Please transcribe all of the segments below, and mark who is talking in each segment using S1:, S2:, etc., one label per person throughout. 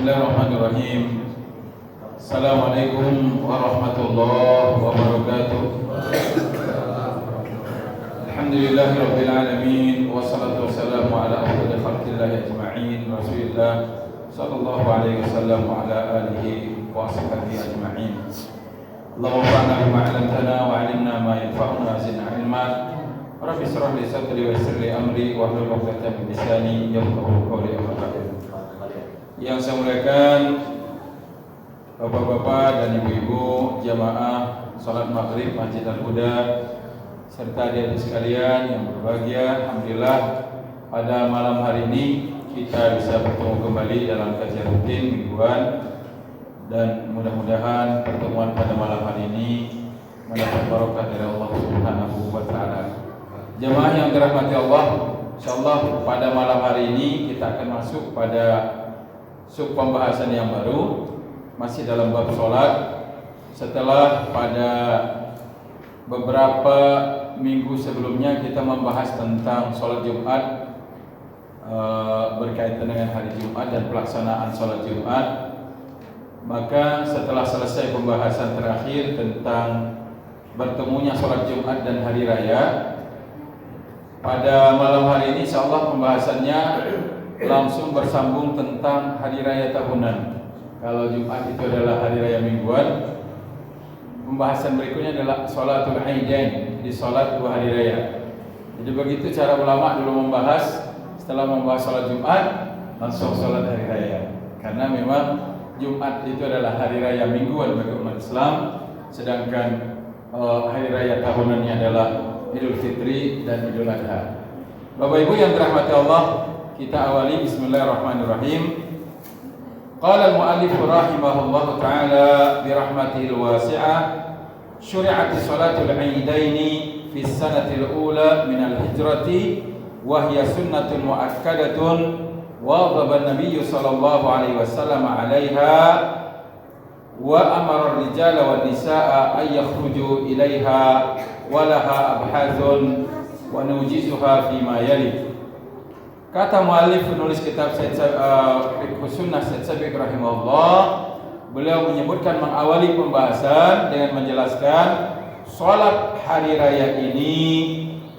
S1: Bismillahirrahmanirrahim. Assalamualaikum warahmatullahi wabarakatuh. Alhamdulillahirabbil alamin wassalatu wassalamu ala afdhalil khalqillah ajma'in Rasulillah sallallahu alaihi wasallam wa ala alihi wa ashabihi ajma'in. Allahumma anfa'na bima 'allamtana wa 'allimna ma yanfa'una wa zidna 'ilma. Rabbi shrah li sadri wa yassir li amri wa hlul 'uqdatam min lisani yafqahu qawli. Yang saya muliakan Bapak-bapak dan ibu-ibu jamaah salat maghrib Masjid Al-Huda serta adik-adik sekalian yang berbahagia, alhamdulillah pada malam hari ini kita bisa bertemu kembali dalam kajian rutin mingguan, dan mudah-mudahan pertemuan pada malam hari ini mendapat barokah dari Allah Subhanahu wa taala. Jamaah yang dirahmati Allah, insyaallah pada malam hari ini kita akan masuk pada sub pembahasan yang baru, masih dalam bab sholat. Setelah pada beberapa minggu sebelumnya kita membahas tentang sholat Jumat, berkaitan dengan hari Jumat dan pelaksanaan sholat Jumat, maka setelah selesai pembahasan terakhir tentang bertemunya sholat Jumat dan hari raya, pada malam hari ini insyaallah pembahasannya langsung bersambung tentang hari raya tahunan. Kalau Jumat itu adalah hari raya mingguan, pembahasan berikutnya adalah sholatul aidain, di sholat dua hari raya. Jadi begitu cara ulama dulu membahas. Setelah membahas sholat Jumat, langsung sholat hari raya. Karena memang Jumat itu adalah hari raya mingguan bagi umat Islam, sedangkan hari raya tahunannya adalah Idul Fitri dan Idul Adha. Bapak Ibu yang dirahmati Allah, kita awali bismillahirrahmanirrahim. Qala al-mu'allif rahimahullahu ta'ala bi rahmatihi al-wasi'ah, syuri'at salatul 'aidaini fi as-sanati al-ula min al-hijrati wa hiya sunnatun mu'akkadatun wa dhaba an-nabiy sallallahu alaihi wasallam 'alaiha wa amara ar-rijala wan nisaa ay yakhruju ilaiha wa laha abhathun wa nujizuha fi ma yali. Kata muallif penulis kitab Fiqh Sunnah Said Sabiq rahimahullah, beliau menyebutkan mengawali pembahasan dengan menjelaskan salat hari raya ini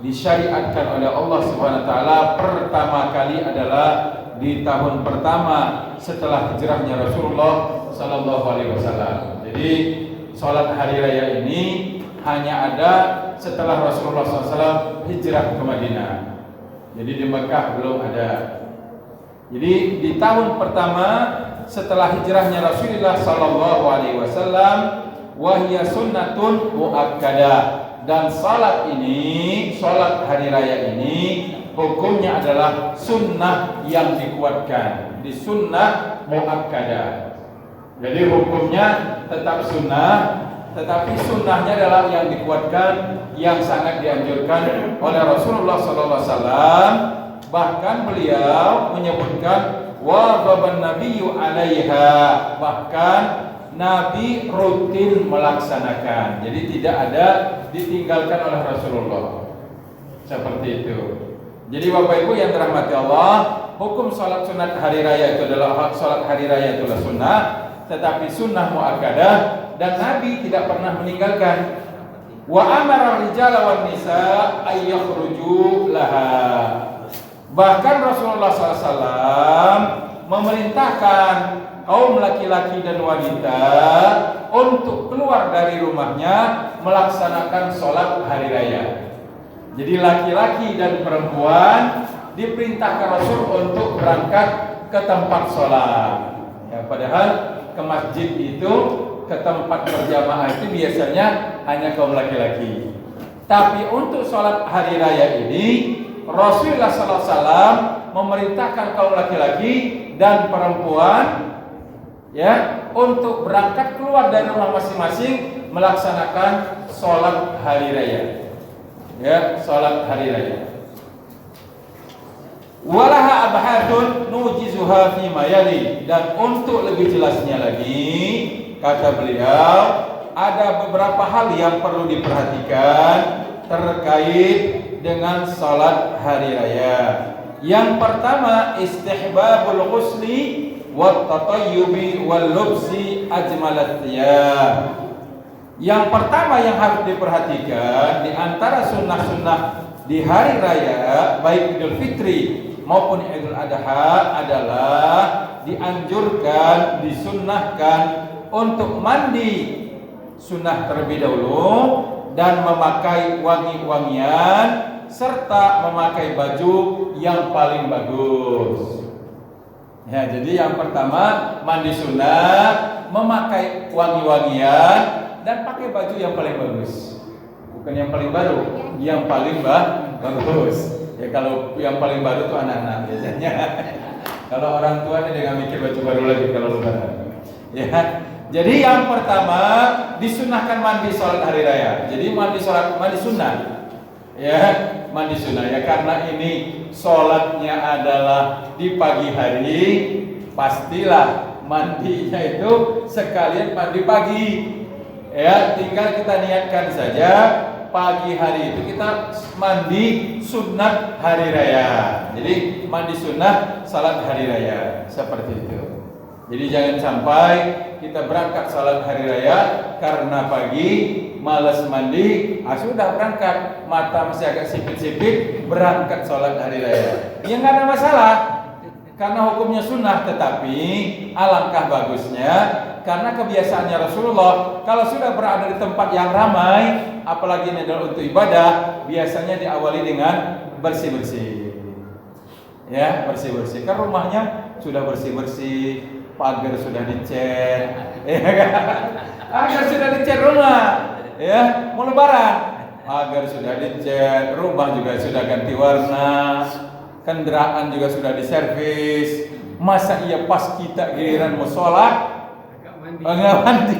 S1: disyariatkan oleh Allah Subhanahu wa taala pertama kali adalah di tahun pertama setelah hijrahnya Rasulullah sallallahu alaihi wasallam. Jadi salat hari raya ini hanya ada setelah Rasulullah SAW hijrah ke Madinah. Jadi di Mekah belum ada. Jadi di tahun pertama setelah hijrahnya Rasulullah sallallahu alaihi wasallam, wahya sunnatun muakkadah, dan salat ini, salat hari raya ini hukumnya adalah sunnah yang dikuatkan, di sunnah muakkadah. Jadi hukumnya tetap sunnah, tetapi sunnahnya adalah yang dikuatkan, yang sangat dianjurkan oleh Rasulullah SAW. Bahkan beliau menyebutkan wa dhaban nabiyyu 'alaiha, bahkan Nabi rutin melaksanakan. Jadi tidak ada ditinggalkan oleh Rasulullah. Seperti itu. Jadi Bapak Ibu yang dirahmati Allah, hukum salat sunat hari raya itu adalah salat hari raya itu adalah sunnah, tetapi sunnah muakkadah, dan Nabi tidak pernah meninggalkan. Wa amara rijala wan nisa ay yakhruju laha. Bahkan Rasulullah SAW memerintahkan kaum laki-laki dan wanita untuk keluar dari rumahnya melaksanakan sholat hari raya. Jadi laki-laki dan perempuan diperintahkan Rasul untuk berangkat ke tempat sholat. Ya, padahal ke masjid itu, ke tempat berjamaah itu biasanya hanya kaum laki-laki. Tapi untuk sholat hari raya ini Rasulullah SAW memerintahkan kaum laki-laki dan perempuan ya untuk berangkat keluar dari rumah masing-masing melaksanakan sholat hari raya. Ya, sholat hari raya. Walaha abhadun nujizuha fi ma yali, dan untuk lebih jelasnya lagi kata beliau ada beberapa hal yang perlu diperhatikan terkait dengan salat hari raya. Yang pertama istihbabul ghusli wat tatayyubi wal lubsi ajmalat thiyab. Yang pertama yang harus diperhatikan di antara sunnah-sunnah di hari raya baik Idul Fitri maupun Idul Adha adalah dianjurkan, disunnahkan untuk mandi sunnah terlebih dahulu dan memakai wangi-wangian serta memakai baju yang paling bagus. Ya, jadi yang pertama mandi sunnah, memakai wangi-wangian dan pakai baju yang paling bagus. Bukan yang paling baru, yang paling bagus. Ya kalau yang paling baru tuh anak-anak biasanya. Kalau orang tua dia nggak mikir baju baru lagi kalau lebaran. Ya. Jadi yang pertama disunahkan mandi sholat hari raya. Jadi mandi sunnah. Ya, mandi sunnah ya karena ini sholatnya adalah di pagi hari, pastilah mandinya itu sekalian mandi pagi. Ya, tinggal kita niatkan saja pagi hari itu kita mandi sunat hari raya. Jadi mandi sunnah salat hari raya seperti itu. Jadi jangan sampai kita berangkat salat hari raya karena pagi malas mandi, sudah berangkat mata masih agak sipit-sipit berangkat salat hari raya. Ya nggak ada masalah karena hukumnya sunnah, tetapi alangkah bagusnya karena kebiasaannya Rasulullah kalau sudah berada di tempat yang ramai, apalagi ini adalah untuk ibadah, biasanya diawali dengan bersih-bersih. Ya, bersih-bersih. Kan rumahnya sudah bersih-bersih, pagar sudah dicat, ya kan? Pagar sudah dicat rumah, ya, mau lebaran, pagar sudah dicat, rumah juga sudah ganti warna, kendaraan juga sudah diservis. Masa iya pas kita giliran mau sholat enggak mandi?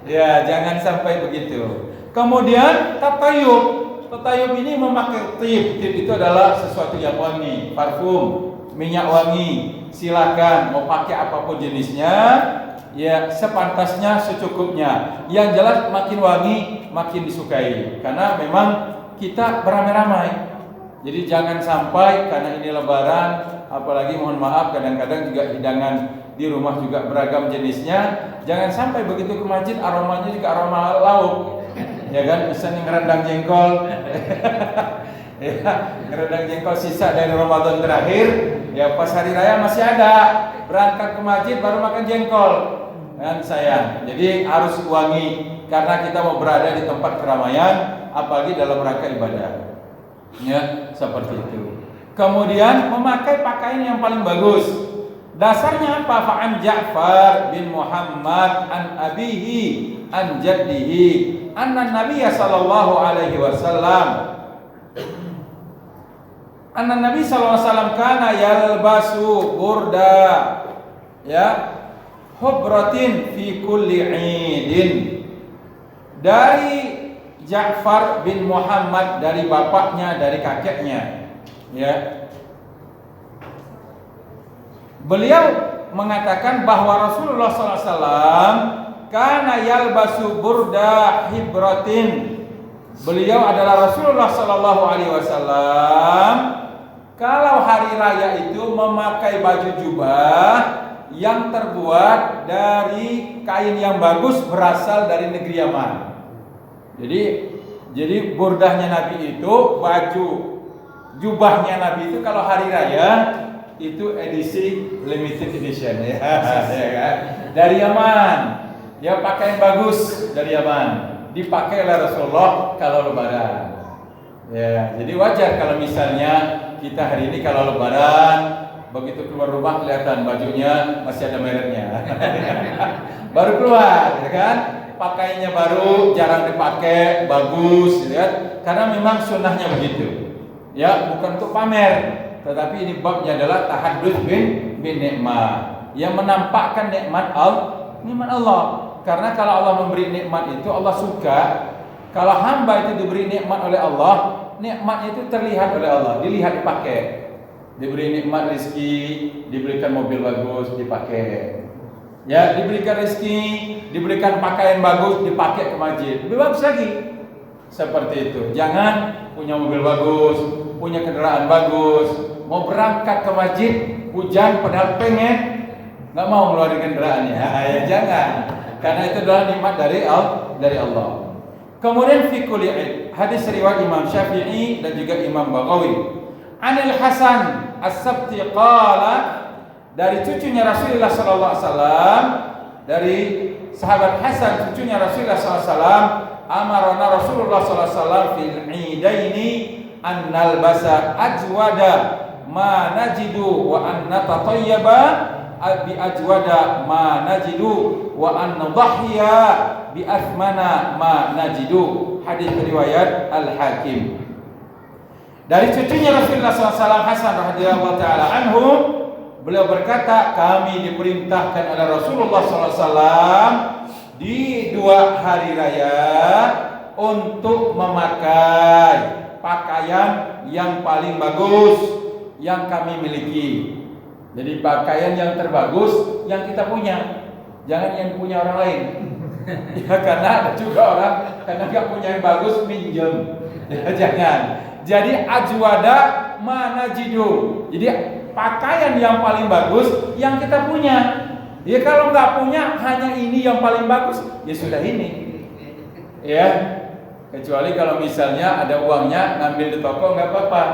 S1: Ya, jangan sampai begitu. Kemudian tatayub ini memakai tib itu adalah sesuatu yang wangi, parfum, minyak wangi. Silakan mau pakai apapun jenisnya, ya sepantasnya, secukupnya. Yang jelas makin wangi makin disukai karena memang kita beramai-ramai. Jadi jangan sampai karena ini lebaran, apalagi mohon maaf kadang-kadang juga hidangan di rumah juga beragam jenisnya. Jangan sampai begitu ke masjid aromanya juga aroma lauk. Ya kan, misalnya ngerendang jengkol. Ya, ngerendang jengkol sisa dari Ramadan terakhir, ya pas hari raya masih ada. Berangkat ke masjid baru makan jengkol. Kan sayang. Jadi harus wangi karena kita mau berada di tempat keramaian apalagi dalam rangka ibadah. Ya, seperti itu. Kemudian memakai pakaian yang paling bagus. Dasarnya apa? Fa'an Ja'far bin Muhammad an abihi an jaddihi anna Nabiya sallallahu alaihi wasallam Nabi sallallahu alaihi wasallam kana yalbasu burda ya hubratin fi kulli 'idin. Dari Ja'far bin Muhammad, dari bapaknya, dari kakeknya, ya. Beliau mengatakan bahwa Rasulullah sallallahu alaihi wasallam kana yalbasu burda hibratin. Beliau adalah Rasulullah sallallahu alaihi wasallam kalau hari raya itu memakai baju jubah yang terbuat dari kain yang bagus berasal dari negeri Yaman. Jadi burdahnya Nabi itu, baju jubahnya Nabi itu kalau hari raya itu edisi limited edition ya, ya kan? Dari Yaman. Ya pakaian bagus dari Yaman dipakai oleh Rasulullah kalau lebaran. Ya, jadi wajar kalau misalnya kita hari ini kalau lebaran begitu keluar rumah kelihatan bajunya masih ada mereknya. Baru keluar, ya kan? Pakainya baru, jarang dipakai, bagus, ya. Karena memang sunnahnya begitu. Ya, bukan untuk pamer, tetapi ini babnya adalah tahaddud bin nikmah, yang menampakkan nikmat Allah. Karena kalau Allah memberi nikmat itu Allah suka. Kalau hamba itu diberi nikmat oleh Allah, nikmat itu terlihat oleh Allah, dilihat dipakai. Diberi nikmat rezeki, diberikan mobil bagus, dipakai. Ya, diberikan rezeki, diberikan pakaian bagus, dipakai ke masjid. Lebih bagus lagi. Seperti itu. Jangan punya mobil bagus, punya kendaraan bagus, mau berangkat ke masjid, hujan padahal pengen, nggak mau ngeluarin kendaraannya, ya jangan, karena itu adalah nikmat dari Allah. Kemudian fi kulli hadis riwayat Imam Syafi'i dan juga Imam Baghawi. Anil Hasan As-Sabti qala, dari cucunya Rasulullah sallallahu alaihi wasallam, dari sahabat Hasan cucunya Rasulullah sallallahu alaihi wasallam, amarana Rasulullah sallallahu alaihi wasallam fil idaini an nalbasa ajwada ma najidu wa an natatayyaba bi ajwada ma najidu wa an nadhiya bi athmana ma najidu. Hadis riwayat Al-Hakim. Dari cucunya Rasulullah SAW Hasan radhiyallahu taala anhu, beliau berkata, kami diperintahkan oleh Rasulullah SAW di 2 hari raya untuk memakai pakaian yang paling bagus yang kami miliki. Jadi pakaian yang terbagus yang kita punya, jangan yang punya orang lain. Ya, karena ada juga orang karena nggak punya yang bagus minjem. Ya, jangan. Jadi ajwada manajidu. Jadi pakaian yang paling bagus yang kita punya. Ya kalau nggak punya hanya ini yang paling bagus, ya sudah ini. Ya. Kecuali kalau misalnya ada uangnya ngambil di toko nggak apa-apa.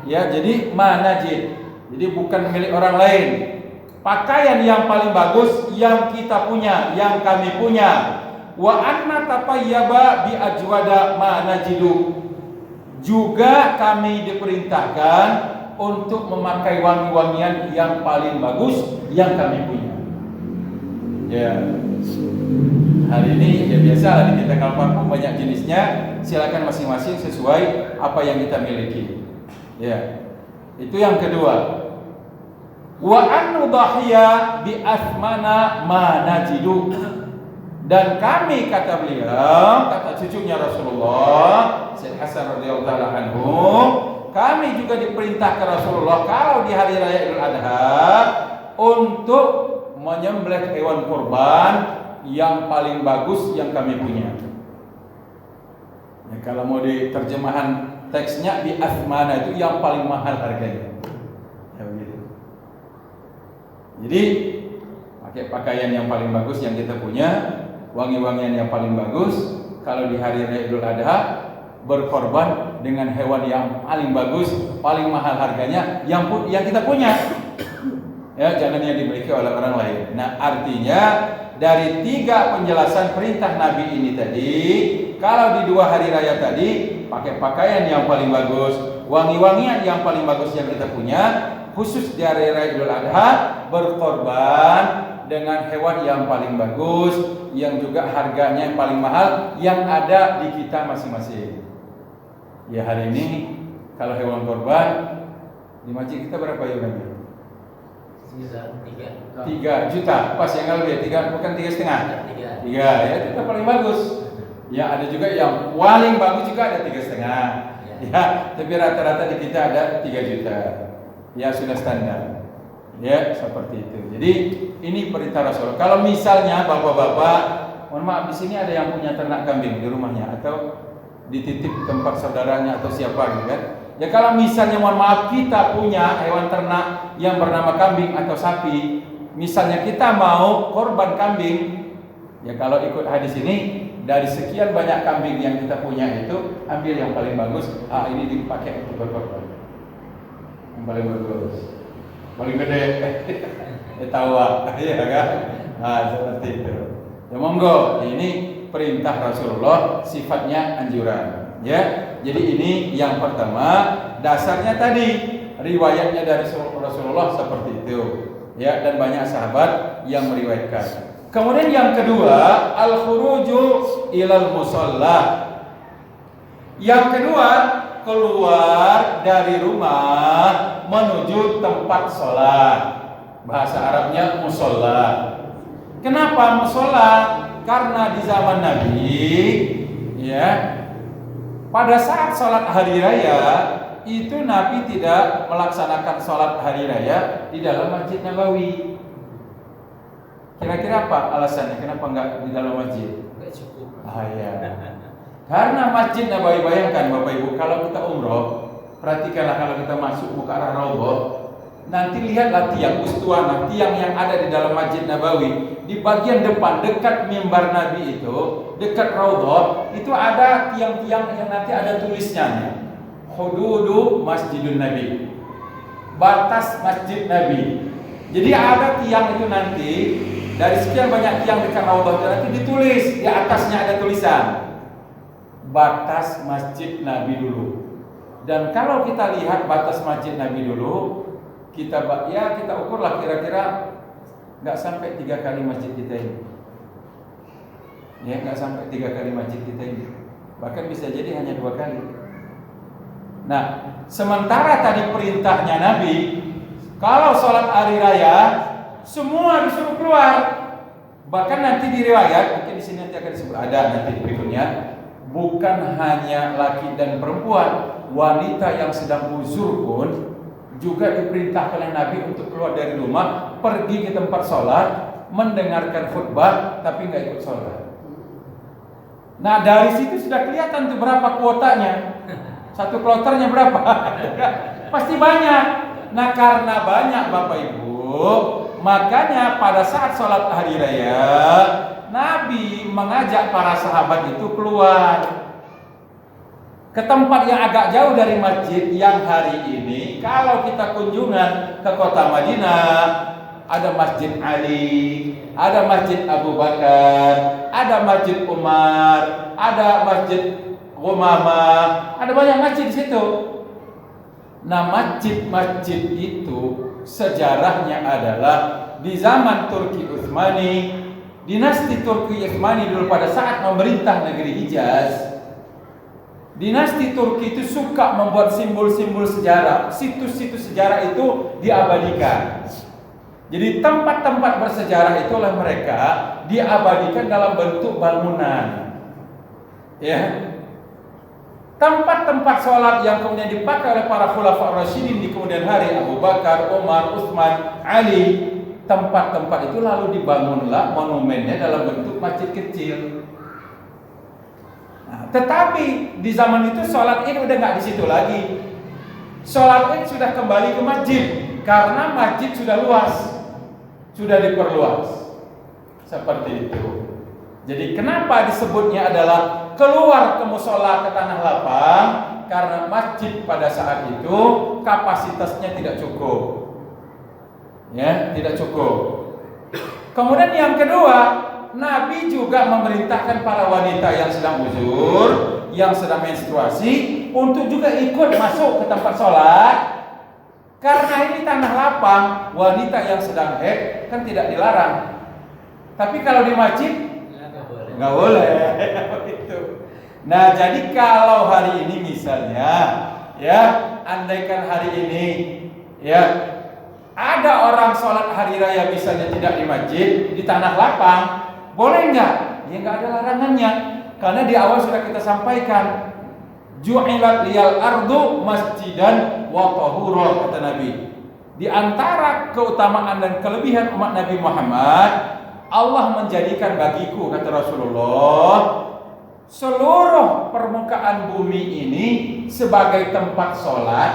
S1: Ya, jadi manajid. Jadi bukan milik orang lain. Pakaian yang paling bagus yang kita punya, yang kami punya. Wa anna tatayyaba bi ajwada ma najidu. Juga kami diperintahkan untuk memakai wangi-wangian yang paling bagus yang kami punya. Ya. Hari ini ya biasa di kita kalau parfum banyak jenisnya, silakan masing-masing sesuai apa yang kita miliki. Ya. Itu yang kedua. Wa an nudhiya bi athmana ma najidu. Dan kami, kata beliau, kata cucunya Rasulullah Sayyid Hasan radhiyallahu taala anhu, kami juga diperintahkan Rasulullah kalau di hari raya Idul Adha untuk menyembelih hewan kurban yang paling bagus yang kami punya. Ya, kalau mau di terjemahan teksnya bi athmana itu yang paling mahal harganya. Ya begitu. Jadi pakai pakaian yang paling bagus yang kita punya, wangi-wangian yang paling bagus. Kalau di hari raya Idul Adha berkorban dengan hewan yang paling bagus, paling mahal harganya yang kita punya. Ya, jangan yang dimiliki oleh orang lain. Nah, artinya dari 3 penjelasan perintah Nabi ini tadi, kalau di 2 hari raya tadi pakai pakaian yang paling bagus, wangi-wangian yang paling bagus yang kita punya, khusus di hari raya Idul Adha berkorban dengan hewan yang paling bagus, yang juga harganya yang paling mahal, yang ada di kita masing-masing. Ya, hari ini kalau hewan korban di masjid kita berapa iurannya? 3 juta. Pas yang lebih 3, bukan 3,5. 3 ya, itu paling bagus. Ya, ada juga yang paling bagus juga ada 3,5. Ya, tapi rata-rata di kita ada 3 juta. Ya, sudah standar. Ya, seperti itu. Jadi ini perintah Rasulullah. Kalau misalnya bapak-bapak, mohon maaf, di sini ada yang punya ternak kambing di rumahnya atau dititip tempat saudaranya atau siapa gitu kan? Ya kalau misalnya mohon maaf kita punya hewan ternak yang bernama kambing atau sapi, misalnya kita mau korban kambing, ya kalau ikut hadis ini dari sekian banyak kambing yang kita punya itu ambil yang paling bagus. Ini dipakai untuk berkorban. Yang paling bagus. Paling gede, tawa, ya kan? Seperti itu. Ya monggo, ini perintah Rasulullah, sifatnya anjuran. Ya, jadi ini yang pertama, dasarnya tadi riwayatnya dari Rasulullah seperti itu. Ya, dan banyak sahabat yang meriwayatkan. Kemudian yang kedua, al-khuruju ilal musalla. Yang kedua, keluar dari rumah menuju tempat sholat. Bahasa Arabnya musola. Kenapa musola? Karena di zaman Nabi, ya, pada saat sholat hari raya itu Nabi tidak melaksanakan sholat hari raya di dalam Masjid Nabawi. Kira-kira apa alasannya? Kenapa enggak di dalam masjid?
S2: Enggak cukup.
S1: Ya. Karena Masjid Nabawi, bayangkan Bapak Ibu, kalau kita umroh, perhatikanlah kalau kita masuk ke arah Raudhah, nanti lihatlah tiang ustuana, tiang yang ada di dalam Masjid Nabawi. Di bagian depan dekat mimbar Nabi itu, dekat Raudhah, itu ada tiang-tiang yang nanti ada tulisnya. Hududu Masjidun Nabi, batas Masjid Nabi. Jadi ada tiang itu nanti, dari sekian banyak tiang dekat Raudhah itu nanti ditulis, di atasnya ada tulisan batas Masjid Nabi dulu. Dan kalau kita lihat batas Masjid Nabi dulu, kita ukurlah kira-kira nggak sampai 3 kali masjid kita ini. Ya, nggak sampai 3 kali masjid kita ini. Bahkan bisa jadi hanya 2 kali. Nah, sementara tadi perintahnya Nabi, kalau sholat hari raya semua disuruh keluar. Bahkan nanti di riwayat, mungkin di sini nanti akan disebut, ada nanti berikutnya, bukan hanya laki dan perempuan, wanita yang sedang uzur pun juga diperintahkan oleh Nabi untuk keluar dari rumah, pergi ke tempat sholat, mendengarkan khutbah, tapi nggak ikut sholat. Nah, dari situ sudah kelihatan tuh berapa kuotanya. Satu kloternya berapa? Pasti banyak. Nah, karena banyak Bapak Ibu, makanya pada saat sholat hari raya, Nabi mengajak para sahabat itu keluar ke tempat yang agak jauh dari masjid. Yang hari ini kalau kita kunjungan ke kota Madinah, ada Masjid Ali, ada Masjid Abu Bakar, ada Masjid Umar, ada Masjid Umamah, ada banyak masjid di situ. Nah, masjid-masjid itu sejarahnya adalah di zaman Turki Utsmani, dinasti Turki Utsmani dulu pada saat memerintah negeri Hijaz. Dinasti Turki itu suka membuat simbol-simbol sejarah, situs-situs sejarah itu diabadikan. Jadi tempat-tempat bersejarah itu oleh mereka diabadikan dalam bentuk bangunan. Ya. Tempat-tempat sholat yang kemudian dipakai oleh para khulafa Rasyidin di kemudian hari, Abu Bakar, Umar, Utsman, Ali, tempat-tempat itu lalu dibangunlah monumennya dalam bentuk masjid kecil. Nah, tetapi di zaman itu sholat Id udah nggak di situ lagi. Sholat Id sudah kembali ke masjid karena masjid sudah luas, sudah diperluas. Seperti itu. Jadi kenapa disebutnya adalah keluar ke musola, ke tanah lapang? Karena masjid pada saat itu kapasitasnya tidak cukup. Ya, tidak cukup. Kemudian yang kedua, Nabi juga memerintahkan para wanita yang sedang uzur, yang sedang menstruasi, untuk juga ikut masuk ke tempat sholat. Karena ini tanah lapang, wanita yang sedang haid kan tidak dilarang. Tapi kalau di masjid nggak boleh. Nah, jadi kalau hari ini misalnya, ya, andaikan hari ini, ya, ada orang sholat hari raya misalnya tidak di masjid, di tanah lapang, boleh nggak? Ya nggak ada larangannya, karena di awal sudah kita sampaikan, ju'ilat liyal ardu masjidan wa tahura, kata Nabi. Di antara keutamaan dan kelebihan umat Nabi Muhammad, Allah menjadikan bagiku, kata Rasulullah, seluruh permukaan bumi ini sebagai tempat sholat.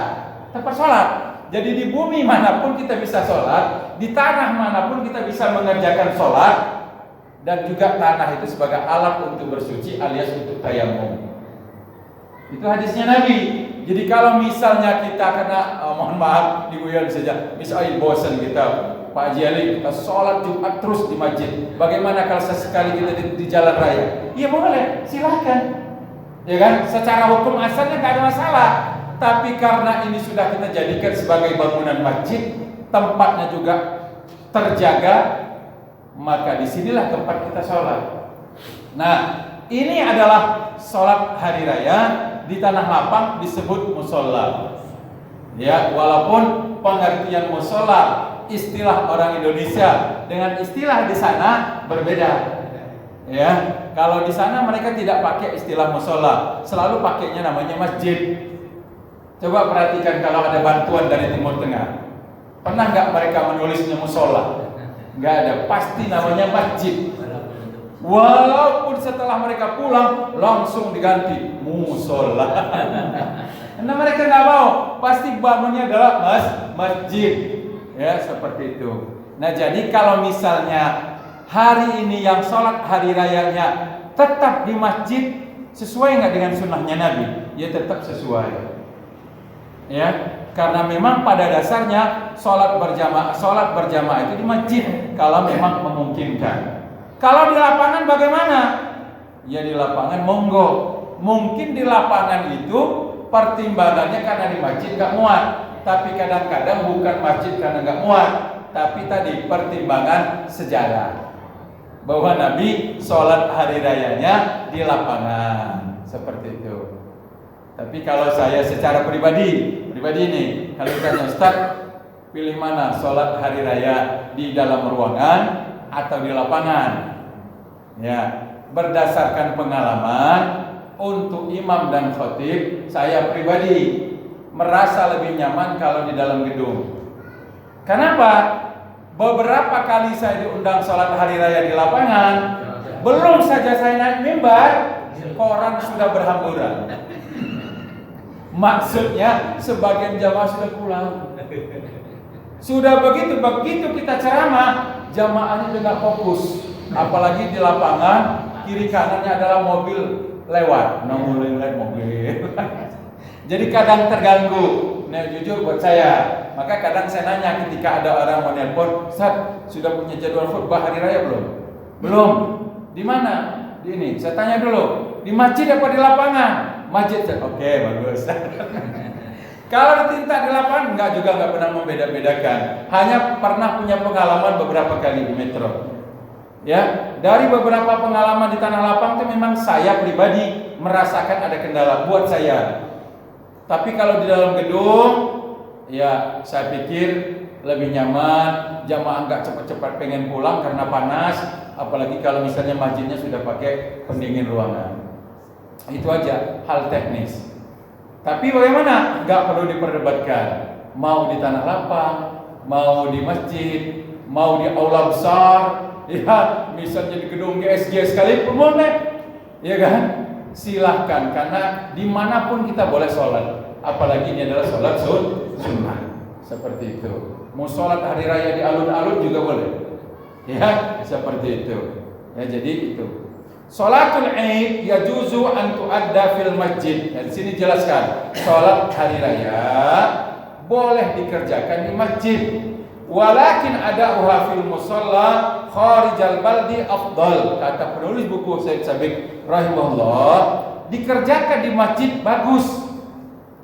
S1: Tempat sholat. Jadi di bumi manapun kita bisa sholat, di tanah manapun kita bisa mengerjakan sholat, dan juga tanah itu sebagai alat untuk bersuci alias untuk tayamum. Itu hadisnya Nabi. Jadi kalau misalnya kita kena, mohon maaf diguyon saja, misalnya bosan kita, Pak Haji Ali, kita sholat Jumat terus di masjid. Bagaimana kalau sesekali kita di jalan raya? Iya boleh, silahkan. Ya kan? Secara hukum asalnya nggak ada masalah. Tapi karena ini sudah kita jadikan sebagai bangunan masjid, tempatnya juga terjaga, maka disinilah tempat kita sholat. Nah, ini adalah sholat hari raya di tanah lapang disebut musola. Ya, walaupun pengertian musola istilah orang Indonesia dengan istilah di sana berbeda. Ya, kalau di sana mereka tidak pakai istilah musola, selalu pakainya namanya masjid. Coba perhatikan kalau ada bantuan dari Timur Tengah, pernah nggak mereka menulisnya musola? Nggak ada, pasti namanya masjid. Walaupun setelah mereka pulang langsung diganti musola. Karena mereka nggak mau, pasti bangunnya adalah masjid. Ya, seperti itu. Nah, jadi kalau misalnya hari ini yang sholat hari rayanya tetap di masjid, sesuai nggak dengan sunnahnya Nabi? Ya tetap sesuai. Ya, karena memang pada dasarnya sholat berjamaah itu di masjid kalau memang memungkinkan. Kalau di lapangan bagaimana? Ya di lapangan monggo. Mungkin di lapangan itu pertimbangannya karena di masjid nggak muat, tapi kadang-kadang bukan masjid karena nggak muat, tapi tadi pertimbangan sejarah bahwa Nabi sholat hari rayanya di lapangan seperti itu. Tapi kalau saya secara pribadi ini, kalau ditanya Ustaz, pilih mana sholat hari raya di dalam ruangan atau di lapangan? Ya, berdasarkan pengalaman untuk imam dan khotib, saya pribadi merasa lebih nyaman kalau di dalam gedung. Kenapa? Beberapa kali saya diundang sholat hari raya di lapangan, belum saja saya naik mimbar, koran sudah berhamburan. Maksudnya sebagian jamaah sudah pulang. Sudah begitu kita ceramah, jamaahnya juga fokus. Apalagi di lapangan, kiri kanannya adalah mobil lewat, mobil. Jadi kadang terganggu. Nah jujur buat saya, maka kadang saya nanya ketika ada orang mau nelpon, Ustaz, sudah punya jadwal khutbah hari raya belum? Belum. Di mana? Di ini. Saya tanya dulu, di masjid apa di lapangan? Masjid. Oke, bagus. Kalau ditinta di lapangan, nggak pernah membeda-bedakan. Hanya pernah punya pengalaman beberapa kali di metro. Ya, dari beberapa pengalaman di tanah lapang itu memang saya pribadi merasakan ada kendala buat saya. Tapi kalau di dalam gedung, ya saya pikir lebih nyaman, jamaah nggak cepat-cepat pengen pulang karena panas, apalagi kalau misalnya masjidnya sudah pakai pendingin ruangan. Itu aja hal teknis. Tapi bagaimana? Nggak perlu diperdebatkan. Mau di tanah lapang, mau di masjid, mau di aula besar, ya misalnya di gedung GSG sekalipun boleh, ya kan? Silahkan, karena dimanapun kita boleh sholat, apalagi ini adalah sholat sunnah seperti itu. Mau sholat hari raya di alun-alun juga boleh, ya seperti itu. Ya jadi itu. Sholatul Id yajuzu an tu'adda fil masjid. Di sini jelaskan, sholat hari raya boleh dikerjakan di masjid. Walakin ada fil musalla kharijal baldi afdal. Kata penulis buku Syekh Sabiq rahimahullah, dikerjakan di masjid bagus,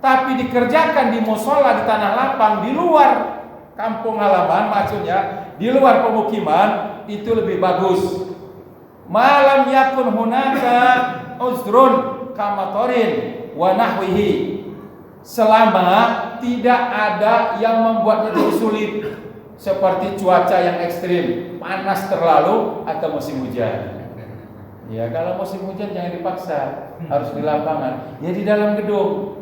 S1: tapi dikerjakan di musalla di tanah lapang di luar kampung halaman, maksudnya di luar pemukiman, itu lebih bagus. Malam yakun hunaka uzrun kamatorin wa nahwihi, selama tidak ada yang membuatnya jadi sulit, seperti cuaca yang ekstrim, panas terlalu atau musim hujan. Ya kalau musim hujan jangan dipaksa, harus di lapangan, ya di dalam gedung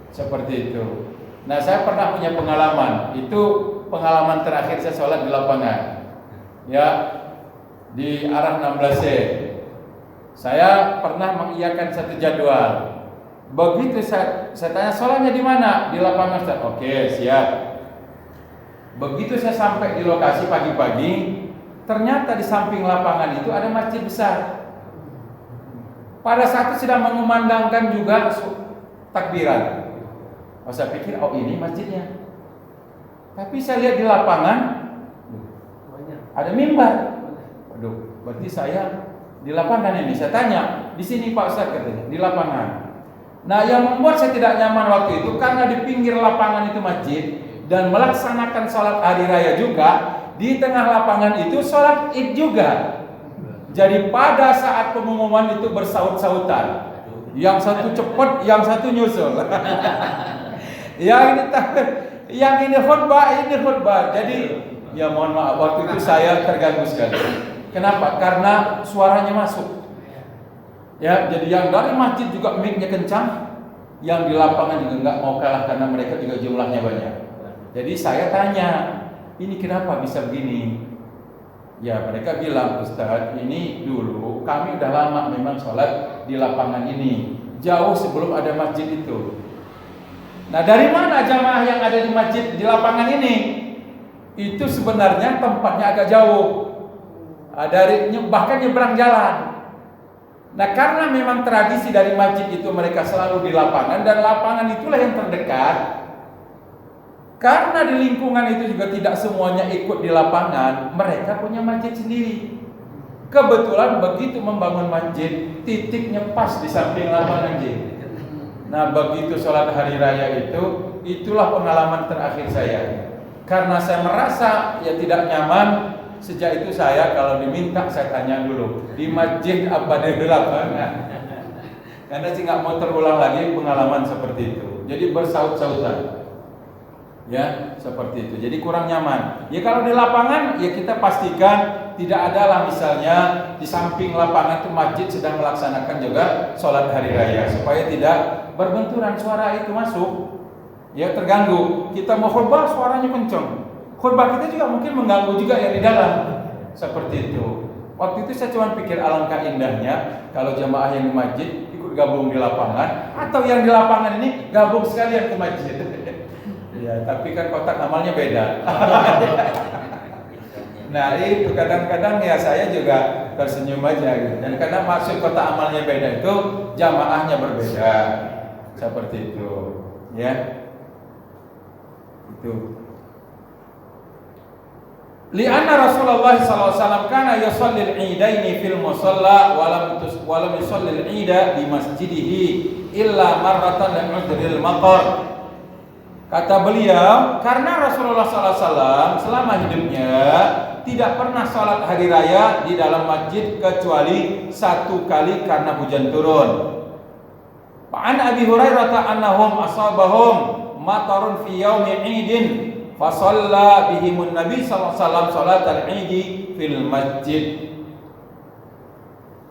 S1: seperti itu. Nah saya pernah punya pengalaman, itu pengalaman terakhir saya sholat di lapangan, ya di arah 16C. Saya pernah mengiyakan satu jadwal. Begitu saya tanya sholatnya di mana? Di lapangan. Oke siap. Begitu saya sampai di lokasi pagi-pagi, ternyata di samping lapangan itu ada masjid besar. Pada saat itu sedang mengumandangkan juga takbiran. Saya pikir ini masjidnya. Tapi saya lihat di lapangan ada mimbar. Waduh, berarti saya di lapangan ini. Saya tanya, di sini Pak Ustaz katanya, di lapangan. Nah, yang membuat saya tidak nyaman waktu itu karena di pinggir lapangan itu masjid dan melaksanakan sholat hari raya juga, di tengah lapangan itu sholat Id juga. Jadi pada saat pengumuman itu bersaut-sautan. Yang satu cepat, yang satu nyusul. Yang ini khutbah. Jadi ya mohon maaf, waktu itu saya terganggu sekali. Kenapa? Karena suaranya masuk. Ya, jadi yang dari masjid juga mic-nya kencang, yang di lapangan juga nggak mau kalah karena mereka juga jumlahnya banyak. Jadi saya tanya, ini kenapa bisa begini? Ya mereka bilang, Ustaz, ini dulu kami udah lama memang sholat di lapangan ini, jauh sebelum ada masjid itu. Nah, dari mana jamaah yang ada di masjid di lapangan ini? Itu sebenarnya tempatnya agak jauh. Bahkan nyebrang jalan. Nah, karena memang tradisi dari masjid itu mereka selalu di lapangan, dan lapangan itulah yang terdekat. Karena di lingkungan itu juga tidak semuanya ikut di lapangan, mereka punya masjid sendiri. Kebetulan begitu membangun masjid, titiknya pas di samping lapangan J. Nah, begitu sholat hari raya itulah pengalaman terakhir saya. Karena saya merasa ya tidak nyaman, sejak itu saya kalau diminta saya tanya dulu di masjid apa di lapangan. Karena sih nggak mau terulang lagi pengalaman seperti itu. Jadi bersaut-sautan, ya seperti itu. Jadi kurang nyaman. Ya kalau di lapangan ya kita pastikan tidak ada lah misalnya di samping lapangan itu masjid sedang melaksanakan juga sholat hari raya supaya tidak berbenturan suara itu masuk. Ya terganggu. Kita mau khutbah suaranya kencang. Khutbah kita juga mungkin mengganggu juga yang di dalam. Seperti itu. Waktu itu saya cuma pikir alangkah indahnya kalau jamaah yang di masjid ikut gabung di lapangan, atau yang di lapangan ini gabung sekalian ke masjid. Ya, tapi kan kotak amalnya beda. Nah, itu kadang-kadang ya saya juga tersenyum aja gitu. Dan karena maksud kotak amalnya beda itu jamaahnya berbeda. Seperti itu. Ya. Itu. Lianna Rasulullah SAW kana yusallil idaini fil musalla walam yusallil ida di masjidihi illa marratan li'udril maqar. Kata beliau, karena Rasulullah SAW selama hidupnya tidak pernah sholat hari raya di dalam masjid kecuali satu kali karena hujan turun. An Abi Hurairah annahum asabahum matarun fi yaumi idin fa shalla bihimun Nabi sallallahu alaihi wasallam salatal idi fil masjid.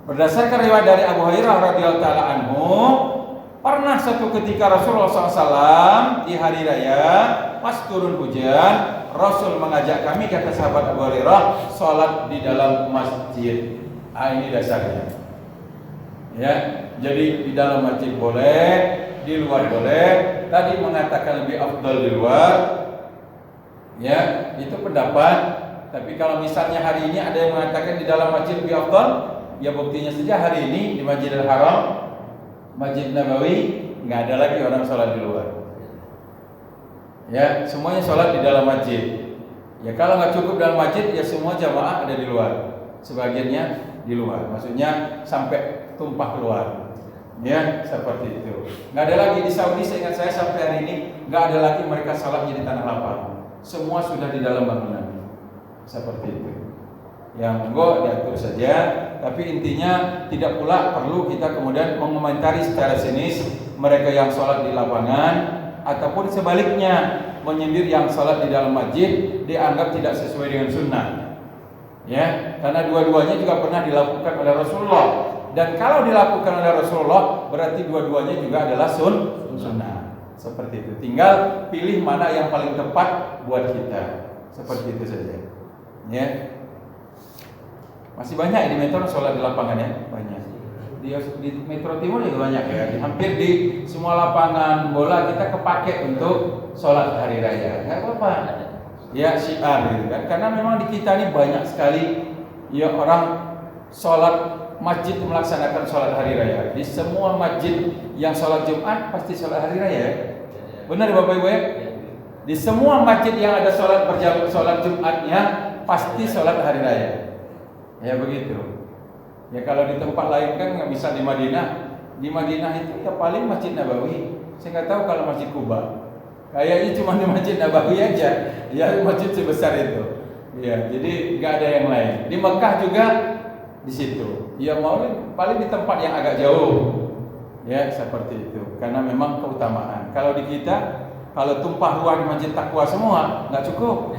S1: Berdasarkan riwayat dari Abu Hurairah radhiyallahu taala anhu, pernah suatu ketika Rasulullah SAW di hari raya pas turun hujan, Rasul mengajak kami, kata sahabat Abu Hurairah, sholat di dalam masjid. Ini dasarnya. Ya, jadi di dalam masjid boleh, di luar boleh. Tadi mengatakan lebih afdal di luar. Ya, itu pendapat. Tapi kalau misalnya hari ini ada yang mengatakan di dalam masjid lebih afdal, ya buktinya saja hari ini di Masjidil Haram, Masjid Nabawi, nggak ada lagi orang sholat di luar. Ya, semuanya sholat di dalam masjid. Ya kalau nggak cukup dalam masjid, ya semua jamaah ada di luar. Sebagiannya di luar. Maksudnya sampai tumpah keluar. Ya, seperti itu. Nggak ada lagi di Saudi. Seingat saya sampai hari ini nggak ada lagi mereka sholatnya di tanah lapang. Semua sudah di dalam bangunan. Seperti itu. Yang monggo diatur saja, tapi intinya tidak pula perlu kita kemudian mengomentari secara sinis mereka yang sholat di lapangan, ataupun sebaliknya menyindir yang sholat di dalam masjid dianggap tidak sesuai dengan sunnah. Ya, karena dua-duanya juga pernah dilakukan oleh Rasulullah, dan kalau dilakukan oleh Rasulullah berarti dua-duanya juga adalah sunnah. Seperti itu. Tinggal pilih mana yang paling tepat buat kita. Seperti itu saja. Ya. Masih banyak di Metro sholat di lapangan ya, banyak. Di Metro Timur juga banyak ya. Hampir di semua lapangan bola kita kepake untuk sholat hari raya. Nggak apa-apa. Ya syiar gitu kan. Karena memang di kita ini banyak sekali ya orang sholat masjid melaksanakan sholat hari raya. Di semua masjid yang sholat Jumat pasti sholat hari raya. Benar Bapak Ibu ya? Di semua masjid yang ada sholat Jumatnya pasti sholat hari raya. Ya begitu. Ya kalau di tempat lain kan nggak bisa di Madinah. Di Madinah itu ya paling Masjid Nabawi. Saya nggak tahu kalau Masjid Kuba. Kayaknya cuma di Masjid Nabawi aja. Ya masjid sebesar itu. Ya jadi nggak ada yang lain. Di Mekah juga di situ. Ya mau paling di tempat yang agak jauh. Ya seperti itu. Karena memang keutamaan. Kalau di kita, kalau tumpah ruah di Masjid Taqwa semua nggak cukup.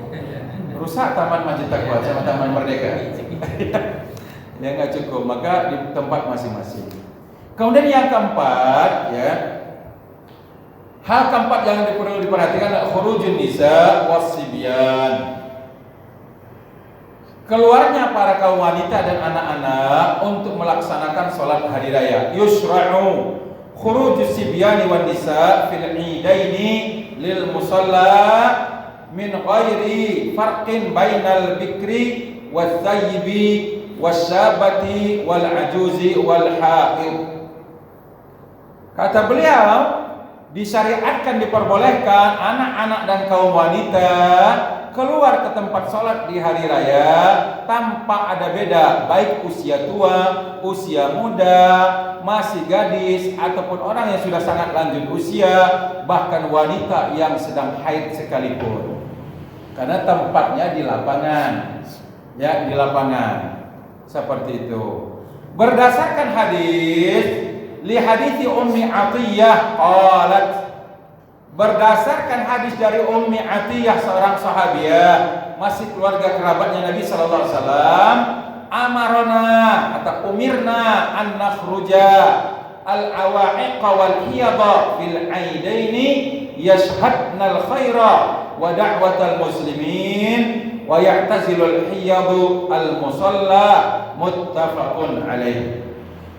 S1: Rusak taman Masjid Taqwa sama Taman Merdeka. Ya nggak cukup, maka di tempat masing-masing. Kemudian yang keempat, ya, hal keempat yang perlu diperhatikan adalah khurujun nisa wasibyan. Keluarnya para kaum wanita dan anak-anak untuk melaksanakan sholat hari raya. Yusra'u khurujus sibyani wan nisa fil idaini lil musalla min ghairi farqin bainal bikri wathayyibi wasyabati wal ajuzi wal haid. Kata beliau, disyariatkan, diperbolehkan anak-anak dan kaum wanita keluar ke tempat sholat di hari raya tanpa ada beda, baik usia tua, usia muda, masih gadis, ataupun orang yang sudah sangat lanjut usia, bahkan wanita yang sedang haid sekalipun. Karena tempatnya di lapangan, ya, di lapangan. Seperti itu. Berdasarkan hadis, li hadithi Ummi Atiyah qalat, berdasarkan hadis dari Ummi Atiyah, seorang sahabiah, masih keluarga kerabatnya Nabi sallallahu alaihi wasallam, amarona atau umirna an nakhruja al-awa'iq wal hiyadha fil aidaini yashhadna al-khaira wa da'watal muslimin wa ya'tazilul hiyadu al-musalla, muttafaqun alaih.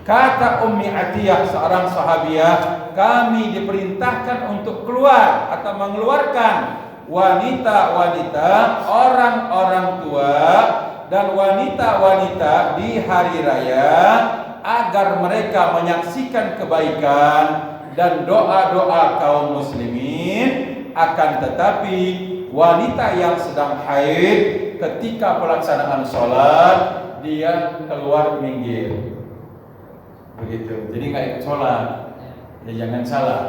S1: Kata Ummi Atiyah, seorang sahabiah, kami diperintahkan untuk keluar atau mengeluarkan wanita-wanita, orang-orang tua dan wanita-wanita di hari raya agar mereka menyaksikan kebaikan dan doa-doa kaum muslimin. Akan tetapi wanita yang sedang haid ketika pelaksanaan sholat, dia keluar minggir. Begitu, jadi nggak ikut sholat, ya jangan salah.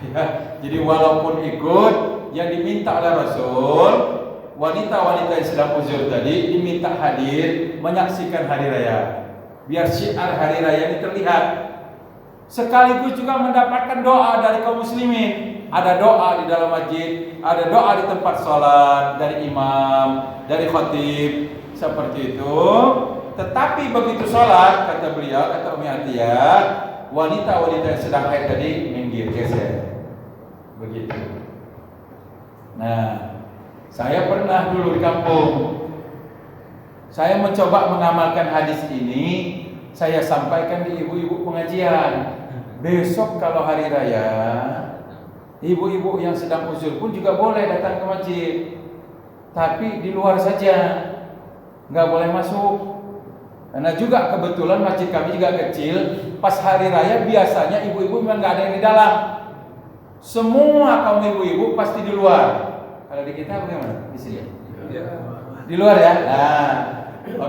S1: Ya, jadi walaupun ikut, yang diminta oleh Rasul, wanita-wanita yang sedang uzur tadi diminta hadir menyaksikan hari raya, biar syiar hari raya ini terlihat. Sekaligus juga mendapatkan doa dari kaum muslimin. Ada doa di dalam masjid, ada doa di tempat sholat dari imam, dari khatib, seperti itu. Tetapi begitu sholat, kata beliau, kata Ummi Atiyah, wanita-wanita yang sedang haid tadi minggir, geser. Begitu. Nah, saya pernah dulu di kampung, saya mencoba mengamalkan hadis ini, saya sampaikan di ibu-ibu pengajian. Besok kalau hari raya, ibu-ibu yang sedang uzur pun juga boleh datang ke masjid, tapi di luar saja, nggak boleh masuk. Karena juga kebetulan masjid kami juga kecil. Pas hari raya biasanya ibu-ibu memang nggak ada yang di dalam. Semua kaum ibu-ibu pasti di luar. Kalau di kita bagaimana? Di sini? Di luar ya. Nah,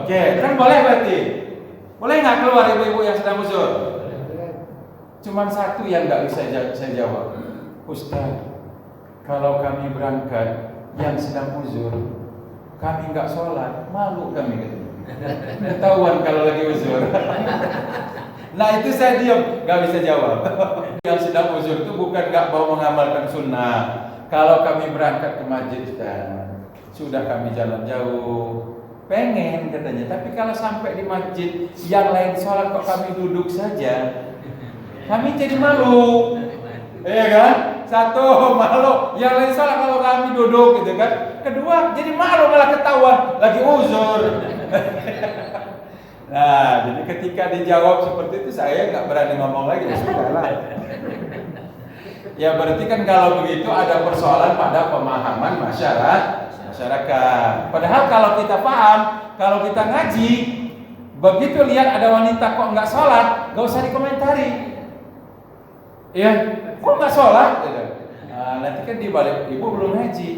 S1: oke, kan boleh berarti. Boleh nggak keluar ibu-ibu yang sedang uzur? Cuman satu yang nggak bisa saya jawab. Ustaz, kalau kami berangkat yang sedang uzur, kami nggak sholat, malu kami gitu. Ketahuan kalau lagi uzur. Nah itu saya diam, nggak bisa jawab. Yang sedang uzur itu bukan nggak mau mengamalkan sunnah. Kalau kami berangkat ke masjid, sudah kami jalan jauh, pengen katanya. Tapi kalau sampai di masjid yang lain sholat kok kami duduk saja, kami jadi malu. Iya kan? Satu, malu. Yang lain sholat kalau kami duduk gitu kan. Kedua, jadi malu malah ketahuan lagi uzur. Nah, jadi ketika dijawab seperti itu saya nggak berani ngomong lagi. Sudahlah. Ya berarti kan kalau begitu ada persoalan pada pemahaman masyarakat. Padahal kalau kita paham, kalau kita ngaji, begitu lihat ada wanita kok nggak sholat, nggak usah dikomentari. Iya, kok nggak sholat? Nah, nanti kan dibalik, ibu belum ngaji.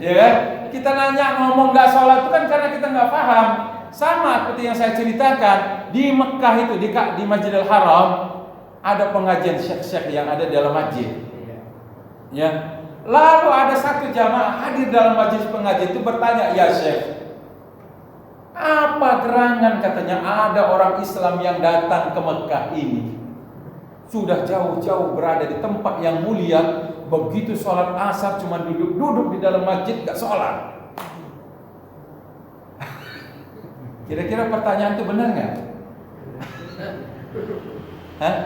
S1: Ya kan? Kita nanya ngomong nggak sholat itu kan karena kita nggak paham. Sama seperti yang saya ceritakan di Mekah itu di Masjidil Haram ada pengajian syekh-syekh yang ada di dalam masjid. Ya. Lalu ada satu jamaah hadir dalam majlis pengajian itu bertanya, ya syekh, apa gerangan katanya ada orang Islam yang datang ke Mekah ini, sudah jauh-jauh berada di tempat yang mulia, begitu sholat asar cuma duduk-duduk di dalam masjid gak sholat. Kira-kira pertanyaan itu benar nggak? Hah?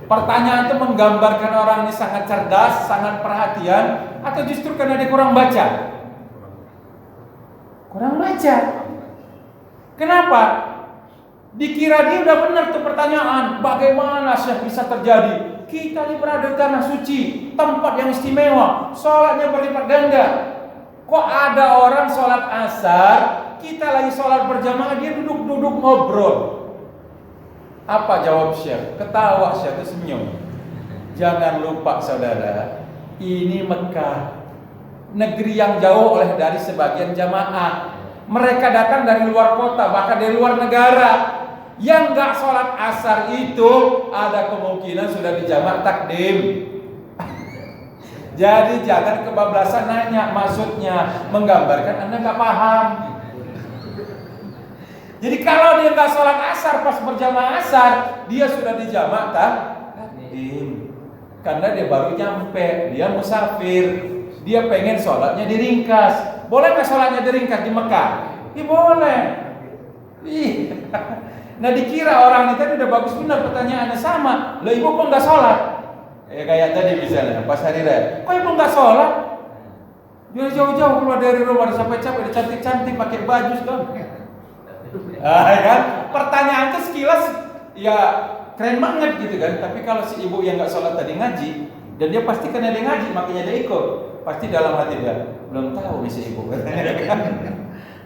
S1: Pertanyaan itu menggambarkan orang ini sangat cerdas, sangat perhatian, atau justru karena dia kurang baca? Kurang baca. Kenapa? Dikira dia udah benar tuh pertanyaan, bagaimana Syekh bisa terjadi? Kita ini berada di tanah suci, tempat yang istimewa, sholatnya berlipat ganda. Kok ada orang sholat asar, kita lagi sholat berjamaah, dia duduk-duduk ngobrol. Apa jawab Syekh? Ketawa Syekh itu senyum. Jangan lupa saudara, ini Mekah, negeri yang jauh oleh dari sebagian jamaah. Mereka datang dari luar kota, bahkan dari luar negara. Yang gak sholat asar itu ada kemungkinan sudah dijamak takdim. Jadi jangan kebablasan nanya, maksudnya menggambarkan Anda gak paham. Jadi kalau dia gak sholat asar pas berjamaah asar, dia sudah dijamak takdim. Karena dia baru nyampe, dia musafir, dia pengen sholatnya diringkas. Boleh gak sholatnya diringkas di Mekah? Iya boleh. Nah dikira orang ini tadi udah bagus benar pertanyaannya sama. Lah ibu kok nggak sholat? Kayak tadi misalnya pas hari raya, kok ibu nggak sholat? Dia jauh-jauh keluar dari rumah, udah sampai capek, udah cantik-cantik pakai baju dong. Kan? Pertanyaan itu sekilas ya keren banget gitu kan. Tapi kalau si ibu yang nggak sholat tadi ngaji, dan dia pasti karena dia ngaji makanya dia ikut. Pasti dalam hati dia belum tahu nih si ibu.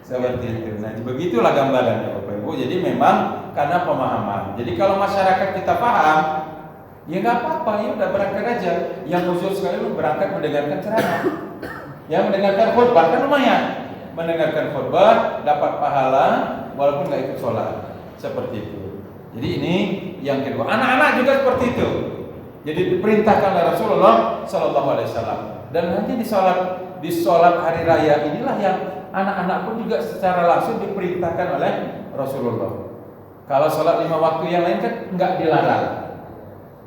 S1: Seperti itu. Nah, begitulah gambarannya Bapak Ibu. Jadi memang karena pemahaman. Jadi kalau masyarakat kita paham, ya nggak apa-apa, ya udah berangkat aja. Yang khusus sekali lu berangkat mendengarkan ceramah. Ya mendengarkan khutbah kan lumayan. Mendengarkan khutbah dapat pahala walaupun nggak ikut sholat. Seperti itu. Jadi ini yang kedua. Anak-anak juga seperti itu. Jadi diperintahkan oleh Rasulullah Sallallahu Alaihi Wasallam. Dan nanti di sholat hari raya inilah yang anak-anak pun juga secara langsung diperintahkan oleh Rasulullah. Kalau sholat 5 waktu yang lain kan nggak dilarang,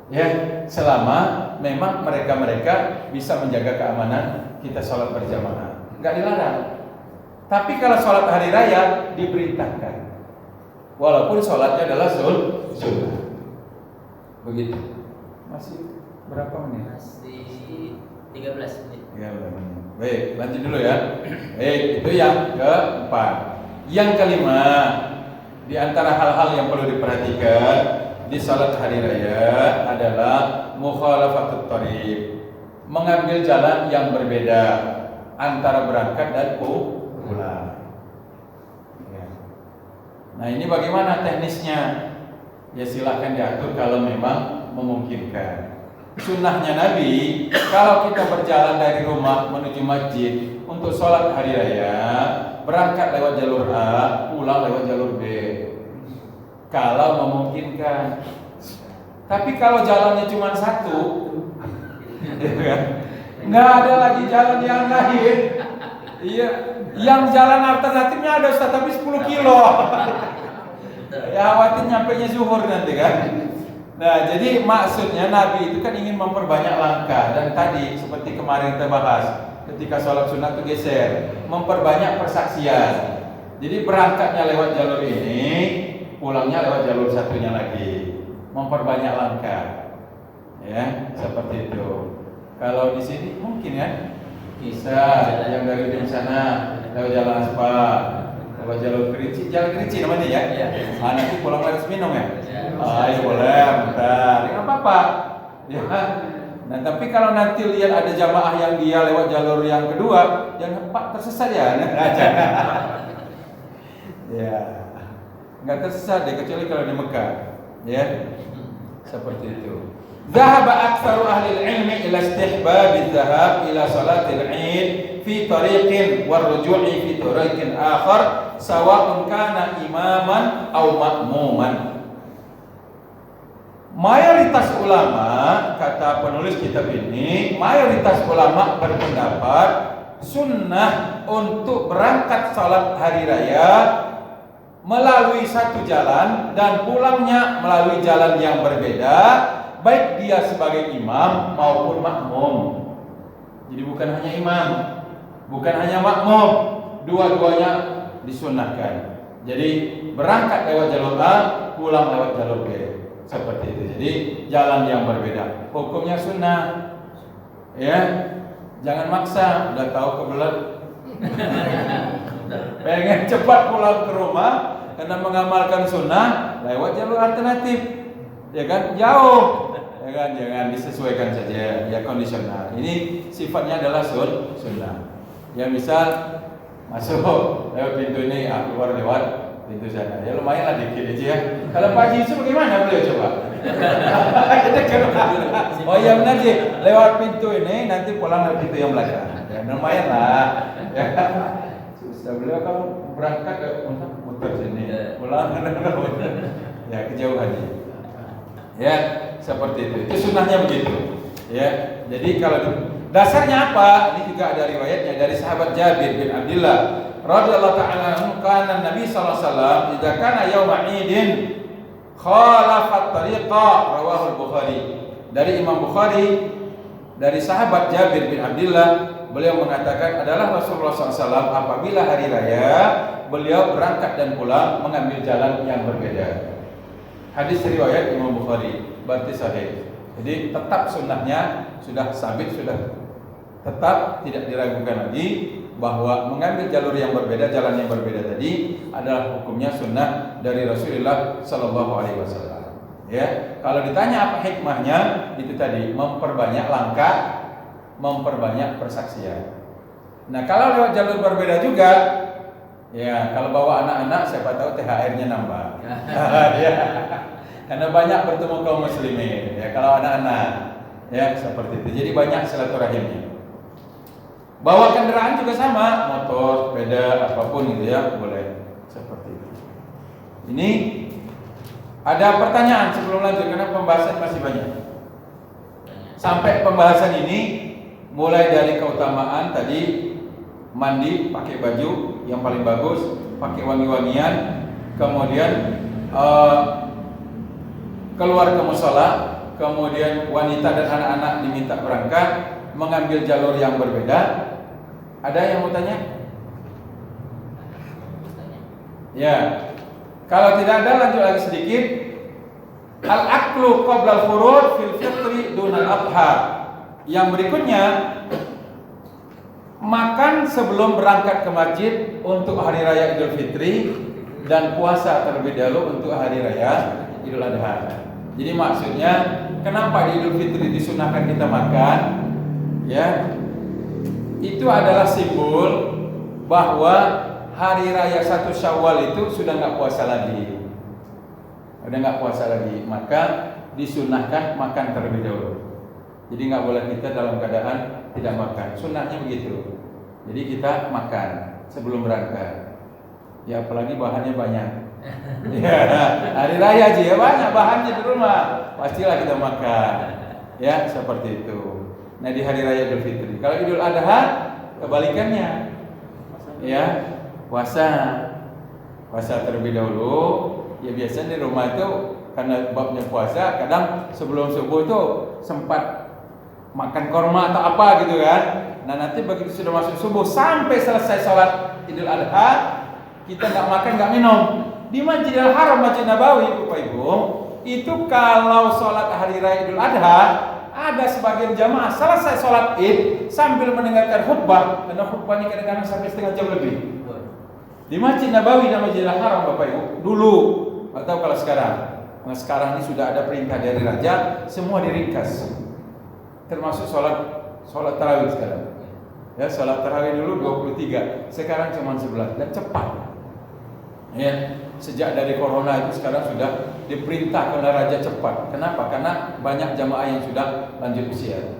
S1: ya selama memang mereka bisa menjaga keamanan kita sholat berjamaah, nggak dilarang. Tapi kalau sholat hari raya diperintahkan, walaupun sholatnya adalah sunnah. Begitu. Masih berapa menit?
S2: Masih 13 menit.
S1: 13 menit. Baik, lanjut dulu ya. Baik, itu yang keempat. Yang kelima, di antara hal-hal yang perlu diperhatikan di salat hari raya adalah mukhalafatut thariq, mengambil jalan yang berbeda antara berangkat dan pulang. Ya. Nah, ini bagaimana teknisnya? Ya silakan diatur kalau memang memungkinkan. Sunnahnya Nabi, kalau kita berjalan dari rumah menuju masjid untuk sholat hari raya, berangkat lewat jalur A, pulang lewat jalur B, kalau memungkinkan. Tapi kalau jalannya cuma satu, nggak ada lagi jalan yang lain. Iya, yang jalan alternatifnya ada Ustaz, tapi 10 kilo. Ya khawatir nyampenya zuhur nanti kan. Nah, jadi maksudnya Nabi itu kan ingin memperbanyak langkah. Dan tadi seperti kemarin kita bahas, ketika sholat sunat itu geser, memperbanyak persaksian. Jadi berangkatnya lewat jalur ini, pulangnya lewat jalur satunya lagi, memperbanyak langkah. Ya, seperti itu. Kalau di sini mungkin ya, bisa yang dari sana lewat jalan aspal, lewat jalur Kerinci, jalan Kerinci namanya ya. Nanti pulang harus minum ya. Ayo boleh, bentar, nggak apa-apa. Ya. Nah, tapi kalau nanti lihat ada jamaah yang dia lewat jalur yang kedua, jangan Pak tersesat ya, ya, nggak tersesat deh kecuali kalau di Mekah, ya, seperti itu. Zahaba aktsaru ahli ilmi ila istihbab dzahab ila salatil Id fi tariqin war ruju'i fi tariqin akhar sawa'un kana imaman aw ma'muman. Mayoritas ulama, kata penulis kitab ini, mayoritas ulama berpendapat sunnah untuk berangkat salat hari raya melalui satu jalan dan pulangnya melalui jalan yang berbeda, baik dia sebagai imam maupun makmum. Jadi bukan hanya imam, bukan hanya makmum, dua-duanya disunnahkan. Jadi berangkat lewat jalur A, pulang lewat jalur B. Seperti itu. Jadi jalan yang berbeda. Hukumnya sunnah. Ya. Jangan maksa, udah tahu kebelet. Pengen cepat pulang ke rumah karena mengamalkan sunnah, lewat jalur alternatif, ya kan, jauh, ya kan, jangan disesuaikan saja, ya kondisional. Ini sifatnya adalah sunnah. Ya misal masuk lewat pintu ini, keluar lewat pintu sana, ya lumayan lah dikit aja ya. Kalau Pak Haji Yusuf bagaimana beliau coba? Oh iya benar sih, lewat pintu ini nanti pulang lewat pintu yang belakang, ya lumayan lah. Ya. Susah beliau kalau berangkat ke muter sini, pulang ya kejauhan. Ya seperti itu. Itu sunnahnya begitu. Ya. Jadi kalau dasarnya apa? Ini juga ada riwayatnya dari sahabat Jabir bin Abdullah radhiyallahu ta'ala anhu, kana Nabi sallallahu alaihi wasallam idza kana yauma idin khalafat tariqa, rawahu al-Bukhari. Dari Imam Bukhari dari sahabat Jabir bin Abdullah, beliau mengatakan adalah Rasulullah SAW apabila hari raya beliau berangkat dan pulang mengambil jalan yang berbeda. Hadis riwayat Imam Bukhari, berarti sahih. Jadi tetap sunnahnya sudah sabit, sudah tetap tidak diragukan lagi bahwa mengambil jalur yang berbeda, jalan yang berbeda tadi adalah hukumnya sunnah dari Rasulullah Sallallahu Alaihi Wasallam. Ya, kalau ditanya apa hikmahnya, itu tadi memperbanyak langkah, memperbanyak persaksian. Nah, kalau lewat jalur berbeda juga, ya kalau bawa anak-anak, siapa tahu THR-nya nambah. Ya, karena banyak bertemu kaum muslimin. Ya, kalau anak-anak, ya seperti itu. Jadi banyak silaturahimnya. Bawa kendaraan juga sama, motor, sepeda, apapun gitu ya, boleh seperti itu. Ini ada pertanyaan sebelum lanjut karena pembahasan masih banyak. Sampai pembahasan ini mulai dari keutamaan tadi mandi pakai baju yang paling bagus, pakai wangi-wangian, kemudian keluar ke mushola, kemudian wanita dan anak-anak diminta berangkat mengambil jalur yang berbeda. Ada yang mau tanya? Ya. Kalau tidak ada, lanjut lagi sedikit. Al-aklu qabla al-furud fil fitri dunal adha. Yang berikutnya, makan sebelum berangkat ke masjid untuk hari raya Idul Fitri dan puasa terlebih dahulu untuk hari raya Idul Adha. Jadi maksudnya, kenapa di Idul Fitri disunahkan kita makan? Ya, itu adalah simbol bahwa hari raya 1 Syawal itu sudah nggak puasa lagi. Udah nggak puasa lagi, maka disunahkan makan terlebih dahulu. Jadi nggak boleh kita dalam keadaan tidak makan. Sunnahnya begitu. Jadi kita makan sebelum berangkat. Ya apalagi bahannya banyak. Ya, hari raya aja ya banyak bahannya di rumah. Pastilah kita makan. Ya seperti itu. Nah di hari raya Idul Fitri. Kalau Idul Adha kebalikannya, ya puasa terlebih dahulu. Ya biasanya di rumah itu karena babnya puasa, kadang sebelum subuh itu sempat makan korma atau apa gitu kan. Nah nanti begitu sudah masuk subuh sampai selesai sholat Idul Adha, kita nggak makan nggak minum. Di Masjidil Haram, Masjid Nabawi, Bapak Ibu, itu kalau sholat hari raya Idul Adha, ada sebagian jamaah selesai sholat id sambil mendengarkan khutbah, karena khutbahnya kadang-kadang sampai setengah jam lebih. Di Masjid Nabawi dan Masjidil Haram, Bapak Ibu, dulu atau kalau sekarang. Nah sekarang ini sudah ada perintah dari raja, semua diringkas, termasuk sholat tarawih sekarang. Ya sholat tarawih dulu 23, sekarang cuma 11 dan cepat. Ya sejak dari corona itu sekarang sudah diperintah oleh raja cepat. Kenapa? Karena banyak jamaah yang sudah lanjut usia.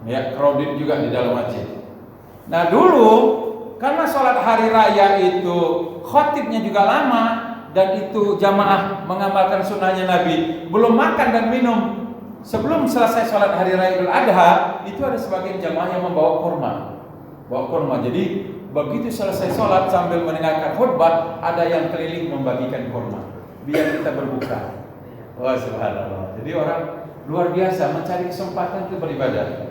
S1: Ya, crowded juga di dalam masjid. Nah, dulu karena sholat hari raya itu khotibnya juga lama dan itu jamaah mengamalkan sunnahnya Nabi, belum makan dan minum sebelum selesai sholat hari raya Idul Adha, itu ada sebagian jamaah yang membawa kurma. Jadi begitu selesai sholat sambil mendengarkan khutbah, ada yang keliling membagikan kurma biar kita berbuka. Wah subhanallah. Jadi orang luar biasa mencari kesempatan untuk beribadah.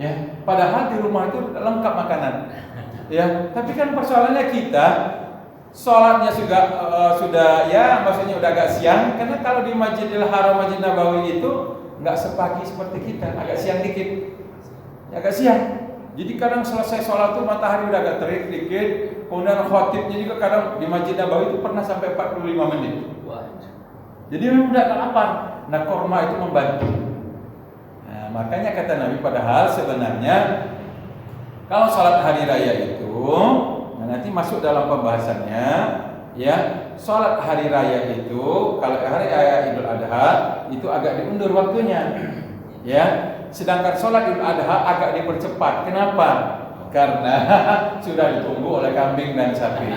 S1: Ya, padahal di rumah itu lengkap makanan. Ya, tapi kan persoalannya kita sholatnya sudah ya maksudnya udah agak siang, karena kalau di Masjidil Haram, Masjid Nabawi itu nggak sepagi seperti kita, agak siang dikit. Ya, agak siang. Jadi kadang selesai sholat tuh matahari udah agak terik dikit. Kemudian khotibnya juga kadang di Masjid Nabawi itu pernah sampai 45 menit. Jadi memang tidak lapar. Nah, korma itu membantu. Nah, makanya kata Nabi, padahal sebenarnya kalau sholat hari raya itu, nah nanti masuk dalam pembahasannya, ya, sholat hari raya itu, kalau hari raya Idul Adha itu agak diundur waktunya, ya. Sedangkan sholat Idul Adha agak dipercepat. Kenapa? Karena sudah ditunggu oleh kambing dan sapi.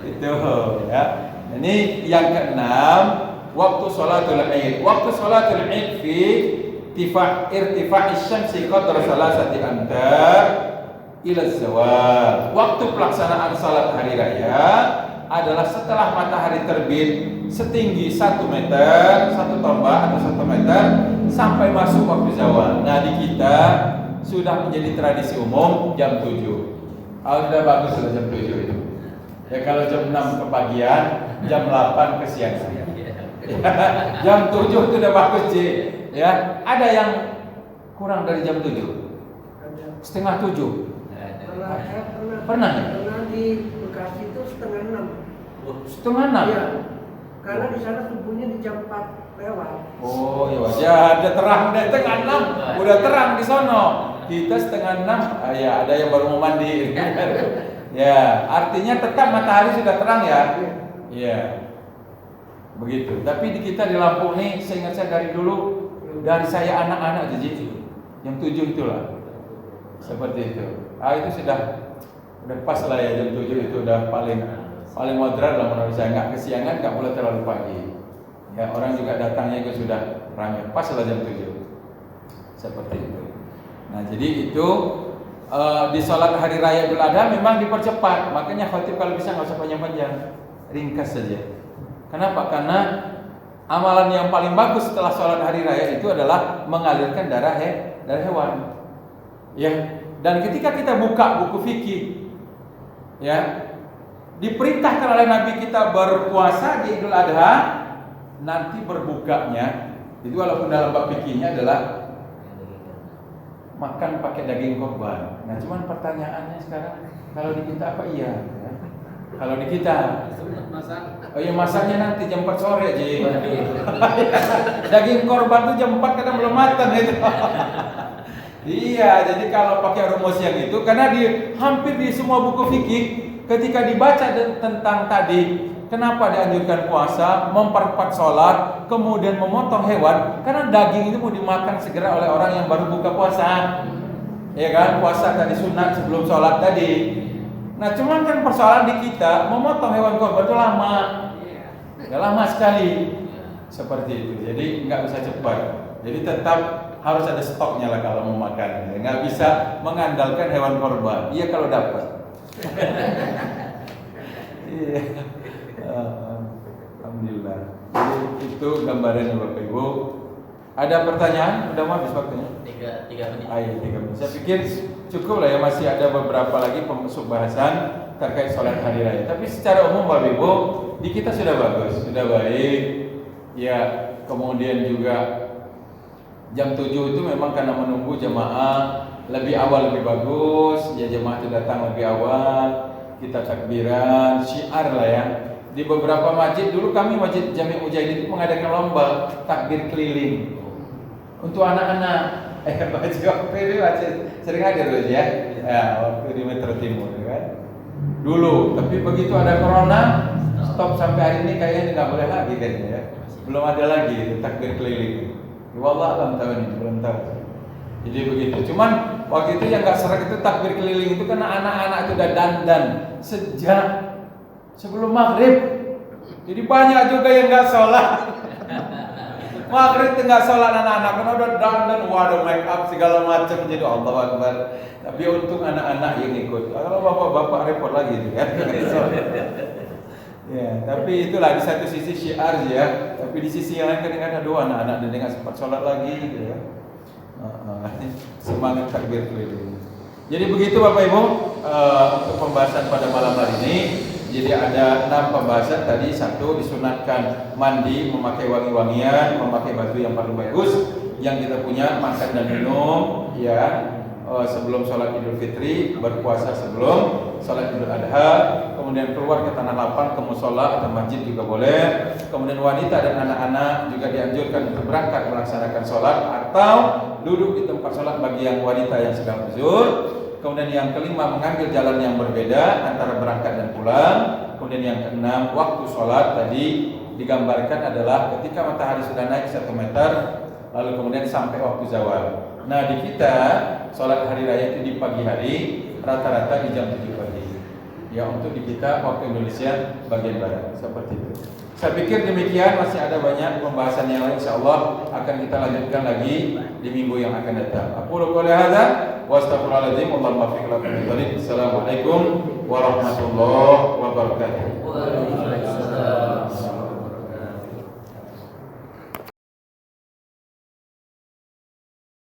S1: Itu, ya. Ini yang keenam, waktu sholatul Id. Waktu sholatul Id fi irtifa'i syamsi qadra salasati amdar ila zawal. Waktu pelaksanaan salat hari raya adalah setelah matahari terbit setinggi 1 meter, 1 tombak atau 1 meter sampai masuk waktu zawal. Nah, di kita sudah menjadi tradisi umum jam 7. Sudah bagus sudah jam 7 itu. Ya, kalau jam 6 kepagian, jam 8 kesiangan. Jam 7 itu udah bagus, Ji. Ya, ada yang kurang dari jam 7? Setengah 7. Pernah ya?
S3: Pernah di Bekasi itu setengah 6.
S1: Setengah 6?
S3: Iya. Karena di sana subuhnya di jam 4 lewat.
S1: Oh ya wajar, udah terang deh, setengah 6 udah terang di sono. Kita setengah 6, ya ada yang baru mau mandi. Ya, artinya tetap matahari sudah terang ya. Iya. Begitu. Tapi di kita di Lampung nih, seingat saya dari dulu, dari saya anak-anak jadi jam 7 itulah. Seperti itu. Itu sudah pas lah ya, jam 7 itu udah paling moderat lah menurut saya. Nggak kesiangan, nggak boleh terlalu pagi. Ya, orang juga datangnya itu sudah ramai. Pas lah jam 7. Seperti itu. Nah, jadi itu di sholat hari raya Idul Adha memang dipercepat. Makanya khatib kalau bisa nggak usah panjang-panjang, ringkas saja. Kenapa? Karena amalan yang paling bagus setelah sholat hari raya itu adalah mengalirkan darah hewan. Ya, dan ketika kita buka buku fikih, ya, diperintahkan oleh Nabi kita berpuasa di Idul Adha, nanti berbukanya itu walaupun dalam bab fikihnya adalah makan pakai daging korban. Nah, cuman pertanyaannya sekarang, kalau di kita apa iya? Ya? Kalau di kita, oh iya, masaknya nanti jam 4 sore aja. Daging korban tuh jam 4 kadang belum matang itu. Iya, jadi kalau pakai rumus yang itu, karena hampir di semua buku fikih ketika dibaca tentang tadi, kenapa dianjurkan puasa, mempercepat sholat, kemudian memotong hewan, karena daging itu mau dimakan segera oleh orang yang baru buka puasa. Ya kan, puasa tadi sunat sebelum sholat tadi. Nah, cuman kan persoalan di kita, memotong hewan korban itu lama. Ya, lama sekali. Seperti itu. Jadi nggak bisa cepat. Jadi tetap harus ada stoknya lah kalau mau makan. Nggak bisa mengandalkan hewan korban. Iya kalau dapat. Iya. Alhamdulillah. Jadi itu gambarannya Bapak Ibu. Ada pertanyaan? Udah mau habis waktunya?
S2: 3 menit.
S1: Ayo 3 menit. Saya pikir cukup lah ya, masih ada beberapa lagi pembahasan terkait sholat hari raya. Tapi secara umum Bapak Ibu, di kita sudah bagus, sudah baik. Ya, kemudian juga jam 7 itu memang karena menunggu jemaah lebih awal lebih bagus. Ya, jemaah itu datang lebih awal. Kita takbiran, syiar lah ya. Di beberapa masjid dulu kami Masjid Jami Mujahidin itu mengadakan lomba takbir keliling untuk anak-anak. Waktu itu masih sering hadir loh ya. Ya, waktu di Metro Timur kan. Dulu, tapi begitu ada corona, stop sampai hari ini kayaknya nggak boleh lagi kayaknya ya. Belum ada lagi itu takbir keliling. Wallah alam tahun ini belum tahu. Jadi begitu. Cuman waktu itu yang nggak serak itu takbir keliling itu karena anak-anak itu udah dandan sejak sebelum maghrib. Jadi banyak juga yang nggak sholat. Maghrib nggak sholat anak-anak karena udah dandan, waduh make up segala macam. Jadi Allahu Akbar. Tapi untung anak-anak yang ikut. Kalau bapak-bapak repot lagi itu kan. Ya, tapi itulah di satu sisi syiar ya. Tapi di sisi yang lain kadang-kadang aduh anak-anak dan nggak sempat sholat lagi gitu ya. Semangat takbir keliling. Jadi begitu Bapak Ibu untuk pembahasan pada malam hari ini. Jadi ada 6 pembahasan tadi. 1, disunatkan mandi, memakai wangi-wangian, memakai baju yang paling bagus yang kita punya, makan dan minum, ya. sebelum sholat Idul Fitri, berpuasa sebelum sholat Idul Adha, kemudian keluar ke tanah lapang, ke musola atau masjid juga boleh. Kemudian wanita dan anak-anak juga dianjurkan untuk berangkat melaksanakan sholat atau duduk di tempat sholat bagi yang wanita yang sedang uzur. Kemudian yang kelima, mengambil jalan yang berbeda antara berangkat dan pulang. Kemudian yang keenam, waktu sholat tadi digambarkan adalah ketika matahari sudah naik 1 meter, lalu kemudian sampai waktu zawal. Nah, di kita sholat hari raya itu di pagi hari, rata-rata di jam 7 pagi. Ya, untuk di kita waktu Indonesia bagian barat seperti itu. Saya pikir demikian, masih ada banyak pembahasan yang lain, insyaallah akan kita lanjutkan lagi di minggu yang akan datang. Aku qouli hadza wa astaghfirullahaladzim, Allahumma fiq lakum min dzalik. Assalamualaikum warahmatullahi wabarakatuh.
S2: Waalaikumsalam.